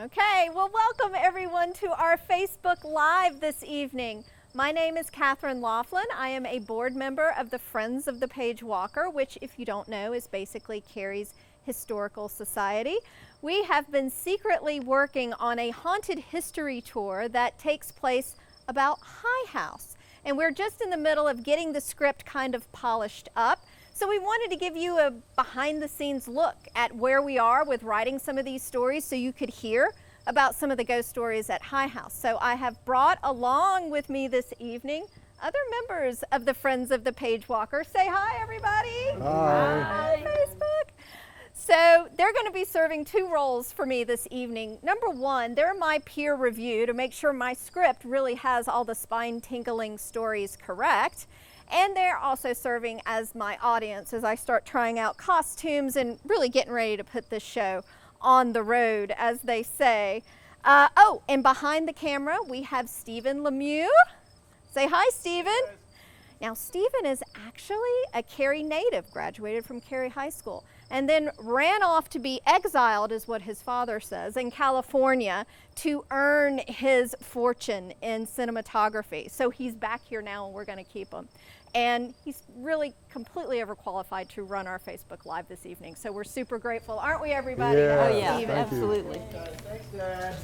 Okay, well, welcome everyone to our Facebook Live this evening. My name is Katherine Loflin. I am a board member of the Friends of the Page Walker, which, if you don't know, is basically Cary's historical society. We have been secretly working on a haunted history tour that takes place about High House. And we're just in the middle of getting the script kind of polished up. So we wanted to give you a behind-the-scenes look at where we are with writing some of these stories so you could hear about some of the ghost stories at High House. So I have brought along with me this evening other members of the Friends of the Page Walker. Say hi, everybody. Hi. Hi, Facebook. So they're going to be serving two roles for me this evening. Number one, they're my peer review to make sure my script really has all the spine-tingling stories correct. And they're also serving as my audience as I start trying out costumes and really getting ready to put this show on the road, as they say. Oh, and behind the camera, we have Stephen Lemieux. Say hi, Stephen. Hi. Now, Stephen is actually a Cary native, graduated from Cary High School, and then ran off to be exiled, is what his father says, in California to earn his fortune in cinematography. So he's back here now, and we're going to keep him. And he's really completely overqualified to run our Facebook Live this evening. So we're super grateful, aren't we, everybody? Yeah, Oh, yeah, Stephen. absolutely. Thanks, Dad.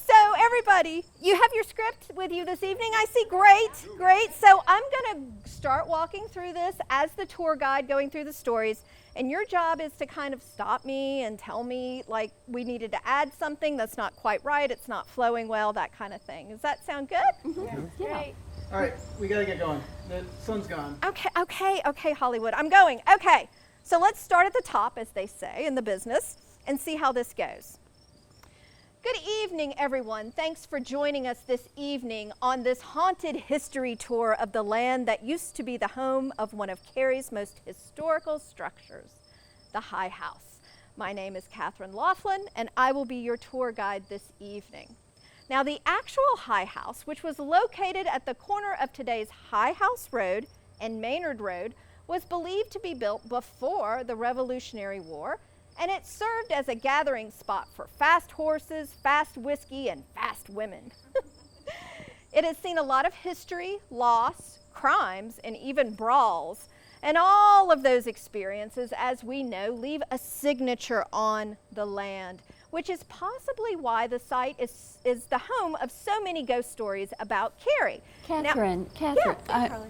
So everybody, you have your script with you this evening. I see. Great, great. So I'm going to start walking through this as the tour guide going through the stories. And your job is to kind of stop me and tell me, like, we needed to add something that's not quite right, it's not flowing well, that kind of thing. Does that sound good? Mm-hmm. Yeah. Great. All right, we gotta get going. The sun's gone. Okay, Hollywood, I'm going. Okay, so let's start at the top, as they say in the business, and see how this goes. Good evening, everyone. Thanks for joining us this evening on this haunted history tour of the land that used to be the home of one of Cary's most historical structures, the High House. My name is Katherine Loflin, and I will be your tour guide this evening. Now, the actual High House, which was located at the corner of today's High House Road and Maynard Road, was believed to be built before the Revolutionary War, and it served as a gathering spot for fast horses, fast whiskey, and fast women. It has seen a lot of history, loss, crimes, and even brawls. And all of those experiences, as we know, leave a signature on the land, which is possibly why the site is the home of so many ghost stories about Cary. Katherine,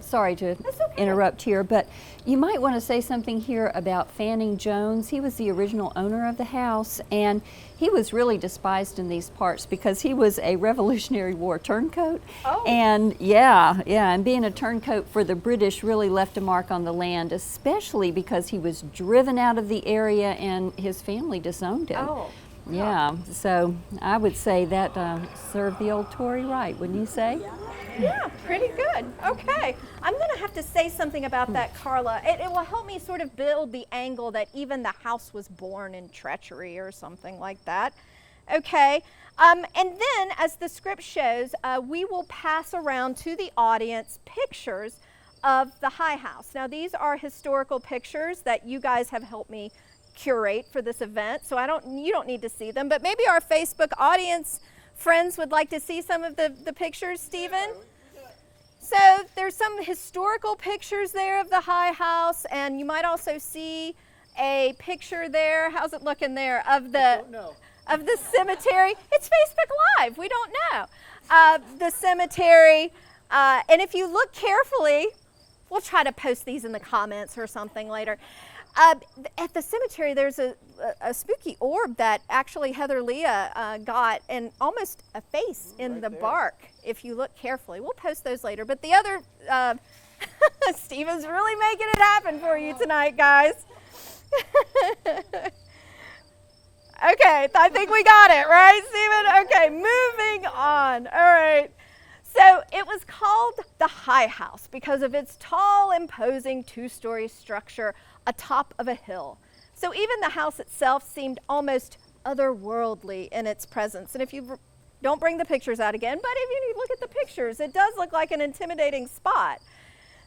sorry to That's okay. interrupt here, but you might want to say something here about Fanning Jones. He was the original owner of the house, and he was really despised in these parts because he was a Revolutionary War turncoat. Oh. And and being a turncoat for the British really left a mark on the land, especially because he was driven out of the area and his family disowned him. Oh. Yeah, so I would say that served the old Tory right, wouldn't you say? Yeah, pretty good. Okay. I'm going to have to say something about that, Carla. It will help me sort of build the angle that even the house was born in treachery or something like that. Okay. And then, as the script shows, we will pass around to the audience pictures of the High House. Now, these are historical pictures that you guys have helped me curate for this event, so you don't need to see them, but maybe our Facebook audience friends would like to see some of the pictures, Stephen? So there's some historical pictures there of the High House, and you might also see a picture there. How's it looking there of the cemetery? It's Facebook Live. We don't know. The cemetery, and if you look carefully, we'll try to post these in the comments or something later. At the cemetery, there's a spooky orb that actually Heather Leah got, and almost a face in the bark, if you look carefully. We'll post those later. But the other, Stephen's really making it happen for you tonight, guys. Okay, I think we got it, right, Stephen? Okay, moving on. All right. So it was called the High House because of its tall, imposing two-story structure atop of a hill. So even the house itself seemed almost otherworldly in its presence. And if you don't bring the pictures out again, but if you look at the pictures, it does look like an intimidating spot.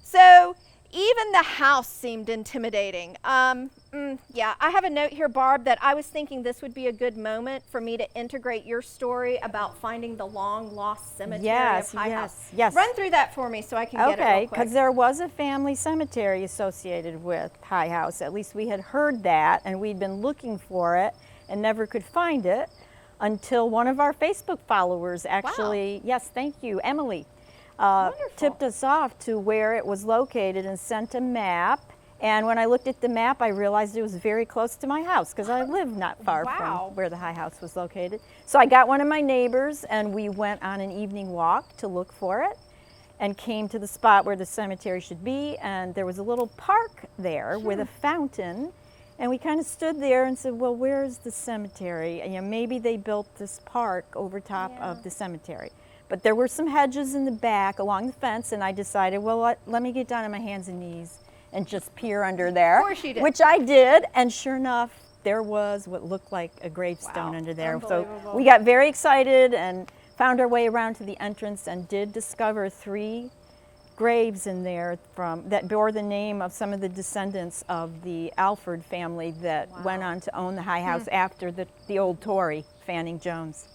So Even the house seemed intimidating. Yeah, I have a note here, Barb, that I was thinking this would be a good moment for me to integrate your story about finding the long-lost cemetery of High House. Yes. Run through that for me so I can get it real Okay, quick. because there was a family cemetery associated with High House. At least we had heard that, and we'd been looking for it and never could find it until one of our Facebook followers actually, yes, thank you, Emily, tipped us off to where it was located and sent a map. And when I looked at the map, I realized it was very close to my house because I live not far from where the High House was located. So I got one of my neighbors and we went on an evening walk to look for it and came to the spot where the cemetery should be. And there was a little park there with a fountain. And we kind of stood there and said, well, where's the cemetery? And, you know, maybe they built this park over top of the cemetery. But there were some hedges in the back along the fence, and I decided, well, let me get down on my hands and knees and just peer under there. Of course you did. Which I did, and sure enough, there was what looked like a gravestone under there. So we got very excited and found our way around to the entrance and did discover 3 graves in there that bore the name of some of the descendants of the Alford family that went on to own the High House after the old Tory, Fanning Jones.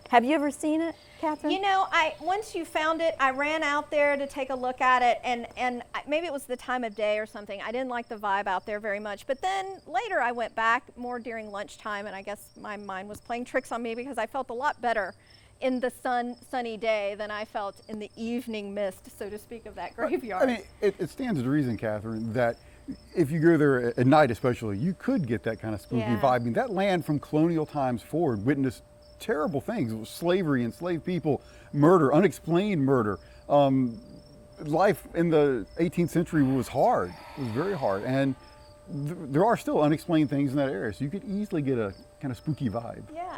Have you ever seen it, Catherine? You know, once you found it, I ran out there to take a look at it, and maybe it was the time of day or something. I didn't like the vibe out there very much. But then later I went back more during lunchtime, and I guess my mind was playing tricks on me because I felt a lot better in the sunny day than I felt in the evening mist, so to speak, of that graveyard. I mean, it stands to reason, Catherine, that if you go there at night especially, you could get that kind of spooky vibe. I mean, that land from colonial times forward witnessed terrible things. It was slavery, enslaved people, murder, unexplained murder. Life in the 18th century was hard. It was very hard. And there are still unexplained things in that area, so you could easily get a kind of spooky vibe. Yeah.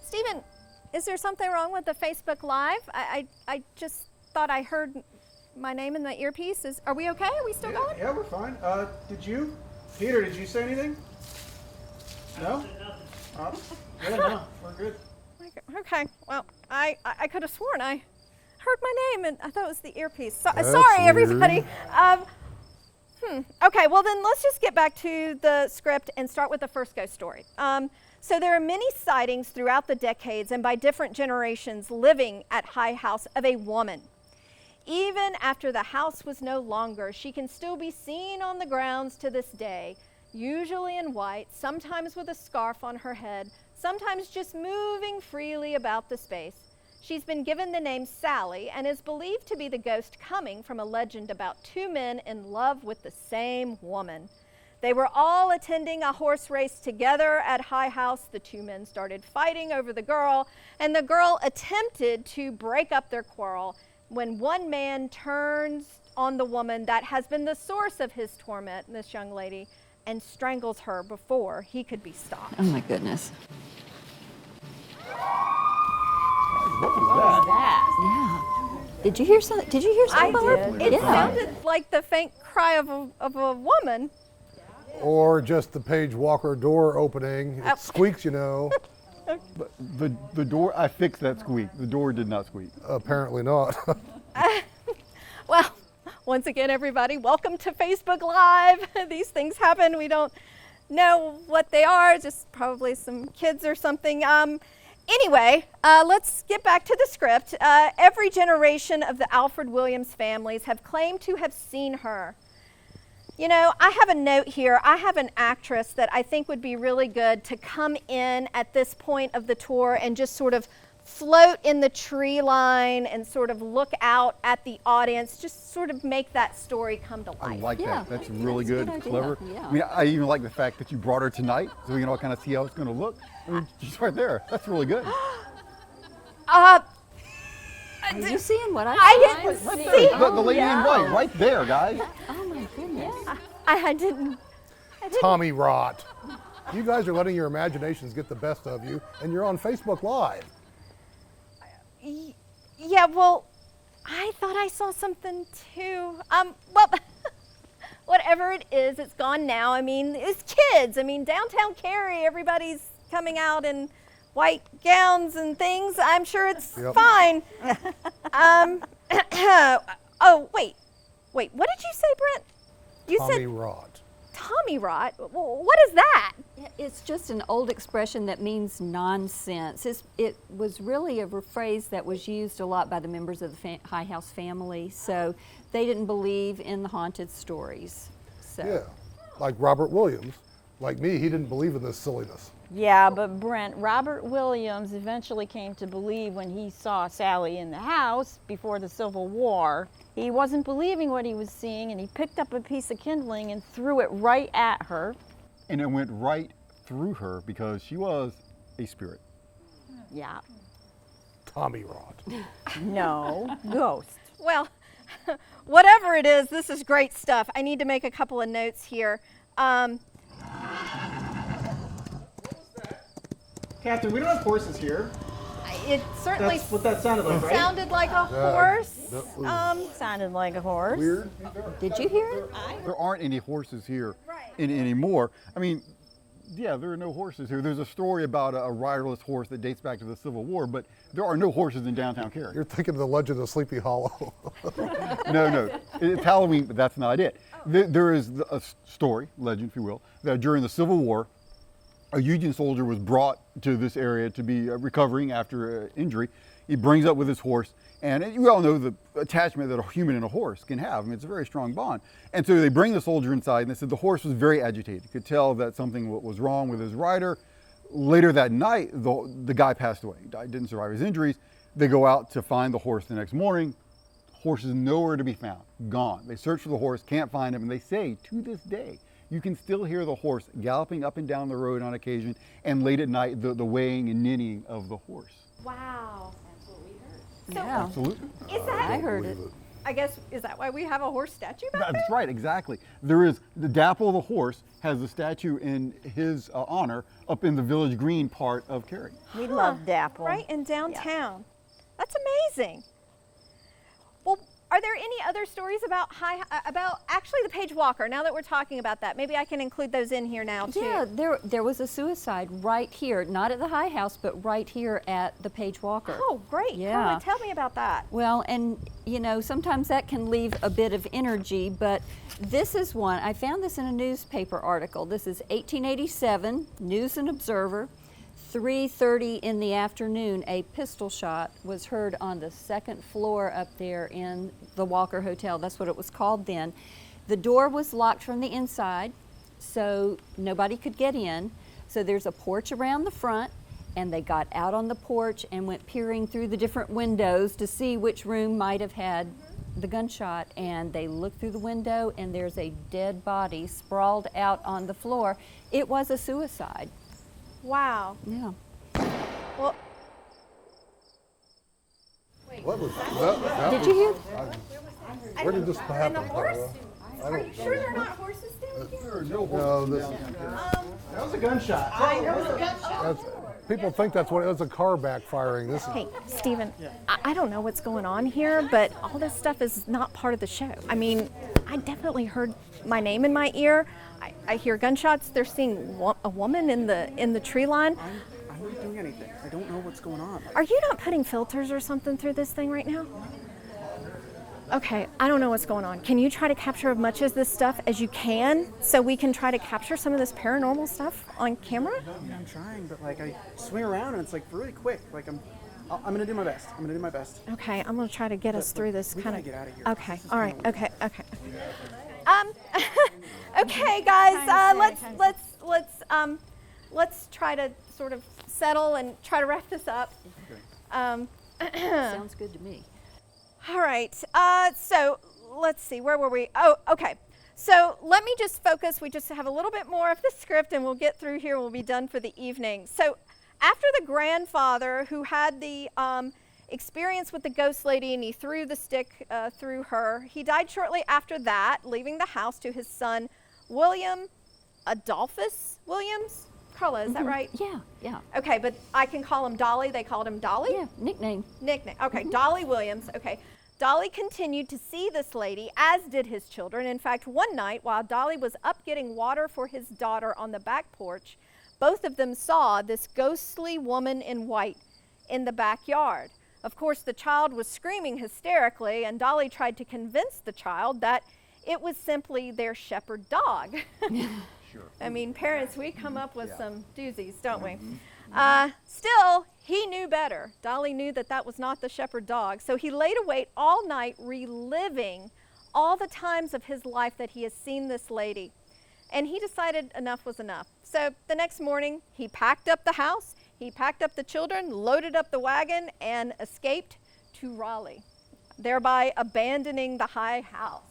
Stephen, is there something wrong with the Facebook Live? I just thought I heard my name in the earpiece. Are we okay? Are we still going? Yeah, we're fine. Peter, did you say anything? No? Yeah, no, we're good. Okay, well, I could have sworn I heard my name and I thought it was the earpiece. Sorry, weird. everybody. Okay, well then let's just get back to the script and start with the first ghost story. So there are many sightings throughout the decades and by different generations living at High House of a woman. Even after the house was no longer, she can still be seen on the grounds to this day, usually in white, sometimes with a scarf on her head, sometimes just moving freely about the space. She's been given the name Sally and is believed to be the ghost coming from a legend about 2 men in love with the same woman. They were all attending a horse race together at High House. The 2 men started fighting over the girl, and the girl attempted to break up their quarrel when one man turns on the woman that has been the source of his torment, this young lady, and strangles her before he could be stopped. Oh my goodness. What was that? Yeah. Did you hear something? Did you hear I something? did. It sounded like the faint cry of a woman. Or just the Page Walker door opening. It squeaks, you know. But the door, I fixed that squeak. The door did not squeak. Apparently not. Well, once again, everybody, welcome to Facebook Live. These things happen. We don't know what they are, just probably some kids or something. Anyway, let's get back to the script. Every generation of the Alfred Williams families have claimed to have seen her. You know, I have a note here. I have an actress that I think would be really good to come in at this point of the tour and just sort of float in the tree line and sort of look out at the audience, just sort of make that story come to life. I like Yeah, that. That's I think really that's a good, good idea. clever. Yeah. I mean, I even like the fact that you brought her tonight, so we can all kind of see how it's going to look. I mean, she's right there. That's really good. Are you seeing what I I didn't saw? see. The lady in white, right there, guys. Oh my goodness. I didn't. Tommy rot. You guys are letting your imaginations get the best of you, and you're on Facebook Live. Yeah, well, I thought I saw something too. Well, whatever it is, it's gone now. I mean, it's kids. I mean, downtown Cary, everybody's coming out in white gowns and things. I'm sure it's fine. Oh, wait. Wait, what did you say, Brent? You Tommy said rot. Tommy rot. What is that? It's just an old expression that means nonsense. It was really a phrase that was used a lot by the members of the High House family, so they didn't believe in the haunted stories. So. Yeah, like Robert Williams. Like me, he didn't believe in this silliness. Yeah, but Brent, Robert Williams eventually came to believe when he saw Sally in the house before the Civil War. He wasn't believing what he was seeing, and he picked up a piece of kindling and threw it right at her. And it went right through her because she was a spirit. Yeah. Tommy rot. No, ghost. Well, whatever it is, this is great stuff. I need to make a couple of notes here. Catherine, we don't have horses here. It certainly That's what that sounded like, right? sounded like a horse. Sounded like a horse. Weird. Did you hear it? There aren't any horses here Right. anymore. I mean, yeah, there are no horses here. There's a story about a riderless horse that dates back to the Civil War, but there are no horses in downtown Cary. You're thinking of the Legend of Sleepy Hollow. No, it's Halloween, but that's not it. There is a story, legend, if you will, that during the Civil War, a Union soldier was brought to this area to be recovering after injury. He brings up with his horse, and you all know the attachment that a human and a horse can have. I mean, it's a very strong bond. And so they bring the soldier inside, and they said the horse was very agitated. You could tell that something was wrong with his rider. Later that night, the guy passed away. He died, didn't survive his injuries. They go out to find the horse the next morning. Horse is nowhere to be found, gone. They search for the horse, can't find him, and they say to this day, you can still hear the horse galloping up and down the road on occasion, and late at night, the weighing and neighing of the horse. Wow. Yeah. Absolutely. Is that, I heard it. I guess, is that why we have a horse statue back there? That's right, exactly. There is, the Dapple the horse has a statue in his honor up in the Village Green part of Cary. We love Dapple. Right in downtown. That's amazing. Well, are there any other stories about actually the Page Walker? Now that we're talking about that, maybe I can include those in here now too. Yeah, there was a suicide right here, not at the High House, but right here at the Page Walker. Oh, great. Yeah. Carla, tell me about that. Well, and you know, sometimes that can leave a bit of energy, but this is one. I found this in a newspaper article. This is 1887, News and Observer. 3:30 in the afternoon, a pistol shot was heard on the second floor up there in the Walker Hotel. That's what it was called then. The door was locked from the inside, so nobody could get in. So there's a porch around the front, and they got out on the porch and went peering through the different windows to see which room might have had the gunshot. And they looked through the window, and there's a dead body sprawled out on the floor. It was a suicide. Wow. Yeah. Well, What was that? Did you hear? Where did this happen? and the horse? Carla? Are you sure they're not horses down here? There are no No, this, That was a gunshot. people think that's what it was, a car backfiring. This is, Hey, Stephen, I don't know what's going on here, but all this stuff is not part of the show. I mean, I definitely heard my name in my ear. I hear gunshots. They're seeing a woman in the tree line. I'm not doing anything. I don't know what's going on. Are you not putting filters or something through this thing right now? Okay, I don't know what's going on. Can you try to capture as much of this stuff as you can so we can try to capture some of this paranormal stuff on camera? I'm trying, but like I swing around and it's like really quick. Like I'm gonna do my best. I'm gonna do my best. Okay, I'm gonna try to get us through this we kind gotta of. get out of here. Okay, This is all right, gonna- okay. Okay, guys, let's try to sort of settle and try to wrap this up. Sounds good to me. All right, so let's see, where were we? Oh, okay. So let me just focus. We just have a little bit more of the script and we'll get through here and we'll be done for the evening. So after the grandfather who had the experience with the ghost lady and he threw the stick through her, he died shortly after that, leaving the house to his son, William Adolphus Williams. Carla, is that right? Yeah. Okay, but I can call him Dolly. They called him Dolly? Yeah, nickname. Nickname. Okay, Dolly Williams. Okay. Dolly continued to see this lady, as did his children. In fact, one night while Dolly was up getting water for his daughter on the back porch, both of them saw this ghostly woman in white in the backyard. Of course, the child was screaming hysterically, and Dolly tried to convince the child that it was simply their shepherd dog. Sure. I mean, parents, we come up with some doozies, don't we? Mm-hmm. Still, he knew better. Dolly knew that that was not the shepherd dog. So he laid awake all night reliving all the times of his life that he has seen this lady. And he decided enough was enough. So the next morning, he packed up the house, he packed up the children, loaded up the wagon, and escaped to Raleigh, thereby abandoning the high house.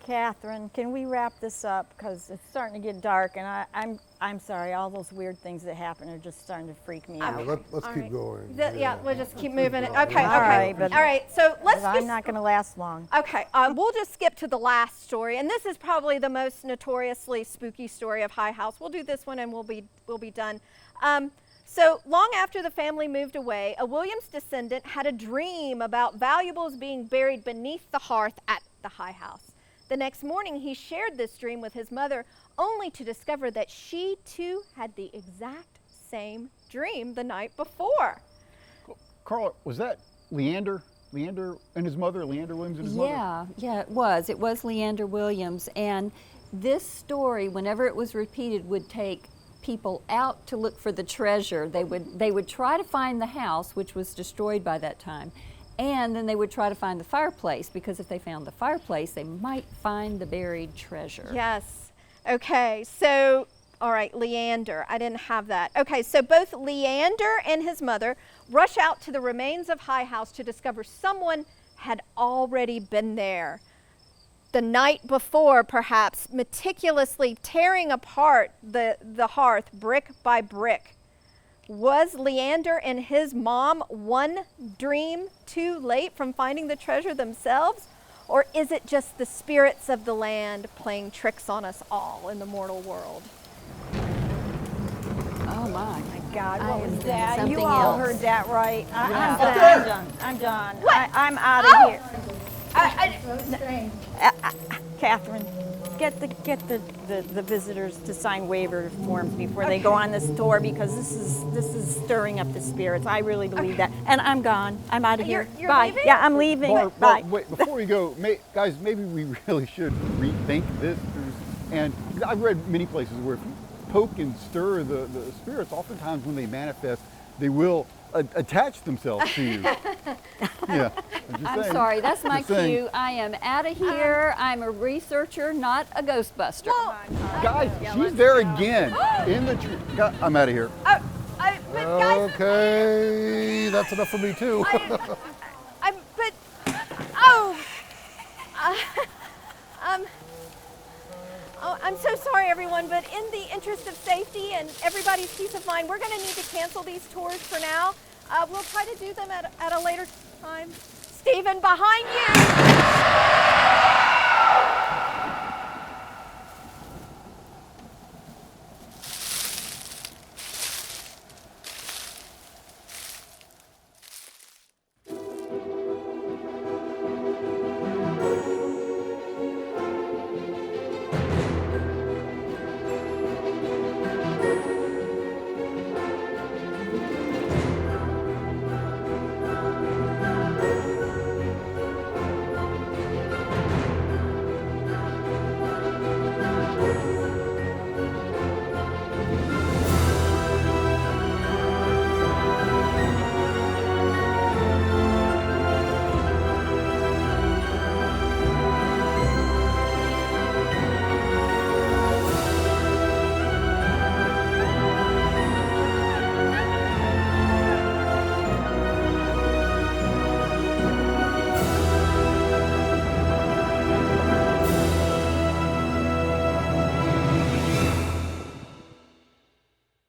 Catherine, can we wrap this up? Because it's starting to get dark, and I'm sorry, all those weird things that happen are just starting to freak me out. Let's All keep right. going. Yeah, we'll just keep moving it. Okay, All right, okay. but- All right, so let's But just... I'm not going to last long. Okay, we'll just skip to the last story, and this is probably the most notoriously spooky story of High House. We'll do this one, and we'll be done. So long after the family moved away, a Williams descendant had a dream about valuables being buried beneath the hearth at the High House. The next morning, he shared this dream with his mother, only to discover that she too had the exact same dream the night before. Carla, was that Leander? Leander and his mother? Leander Williams and his mother? Yeah, it was. It was Leander Williams. And this story, whenever it was repeated, would take people out to look for the treasure. They would try to find the house, which was destroyed by that time. And then they would try to find the fireplace, because if they found the fireplace, they might find the buried treasure. Yes. Okay, so, all right, Leander. I didn't have that. Okay, so both Leander and his mother rush out to the remains of High House to discover someone had already been there. The night before, perhaps, meticulously tearing apart the hearth brick by brick. Was Leander and his mom one dream too late from finding the treasure themselves? Or is it just the spirits of the land playing tricks on us all in the mortal world? Oh my. God, I what am was doing that? You something all else. heard that right. Yeah. I'm done. I'm done. I'm out of Oh! here. Catherine, get the visitors to sign waiver forms before they go on this tour, because this is stirring up the spirits. I really believe that. And I'm gone. I'm out of here. You're Bye. leaving? Yeah, I'm leaving. Barb, Bye. wait, before we go, guys, maybe we really should rethink this. And I've read many places where if you poke and stir the spirits, oftentimes when they manifest, they will attach themselves to you. Yeah. I'm sorry, that's my Just saying. cue. I am out of here. I'm a researcher, not a Ghostbuster. Guys, she's there again in the tree. I'm out of here. But guys, Okay, that's enough for me too. I'm so sorry, everyone, but in the interest of safety and everybody's peace of mind, we're going to need to cancel these tours for now. We'll try to do them at a later time. Stephen, behind you!